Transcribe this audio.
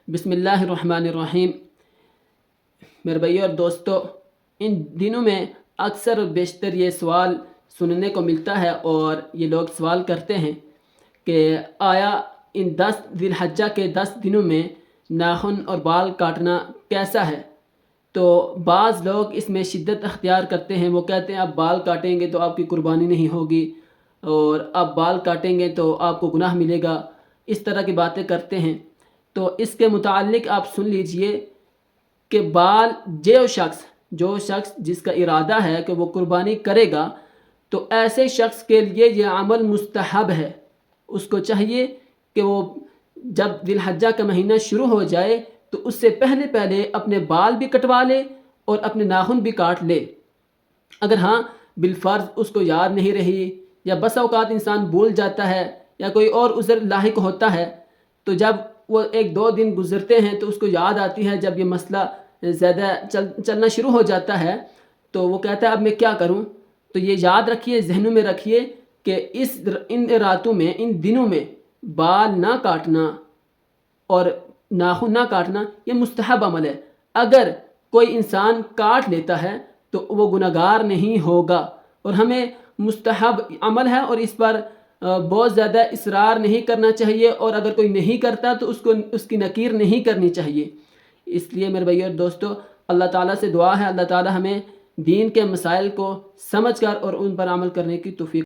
بسم اللہ الرحمن الرحیم۔ میرے بھائیو اور دوستو، ان دنوں میں اکثر و بیشتر یہ سوال سننے کو ملتا ہے اور یہ لوگ سوال کرتے ہیں کہ آیا ان 10 ذی الحجہ کے 10 دنوں میں ناخن اور بال کاٹنا کیسا ہے؟ تو بعض لوگ اس میں شدت اختیار کرتے ہیں، وہ کہتے ہیں آپ بال کاٹیں گے تو آپ کی قربانی نہیں ہوگی، اور آپ بال کاٹیں گے تو آپ کو گناہ ملے گا، اس طرح کی باتیں کرتے ہیں۔ تو اس کے متعلق آپ سن لیجئے کہ جو شخص جس کا ارادہ ہے کہ وہ قربانی کرے گا، تو ایسے شخص کے لیے یہ عمل مستحب ہے۔ اس کو چاہیے کہ وہ جب ذی الحجہ کا مہینہ شروع ہو جائے تو اس سے پہلے اپنے بال بھی کٹوا لے اور اپنے ناخن بھی کاٹ لے۔ اگر بالفرض اس کو یاد نہیں رہی، یا بس اوقات انسان بھول جاتا ہے، یا کوئی اور عذر لاحق ہوتا ہے، تو جب وہ 1-2 دن گزرتے ہیں تو اس کو یاد آتی ہے، جب یہ مسئلہ زیادہ چلنا شروع ہو جاتا ہے تو وہ کہتا ہے اب میں کیا کروں؟ تو یہ یاد رکھیے، ذہنوں میں رکھیے کہ ان راتوں میں، ان دنوں میں بال نہ کاٹنا اور ناخن نہ کاٹنا یہ مستحب عمل ہے۔ اگر کوئی انسان کاٹ لیتا ہے تو وہ گناہگار نہیں ہوگا، اور ہمیں مستحب عمل ہے اور اس پر بہت زیادہ اصرار نہیں کرنا چاہیے، اور اگر کوئی نہیں کرتا تو اس کی نکیر نہیں کرنی چاہیے۔ اس لیے میرے بھائیو اور دوستو، اللہ تعالیٰ سے دعا ہے اللہ تعالیٰ ہمیں دین کے مسائل کو سمجھ کر اور ان پر عمل کرنے کی توفیق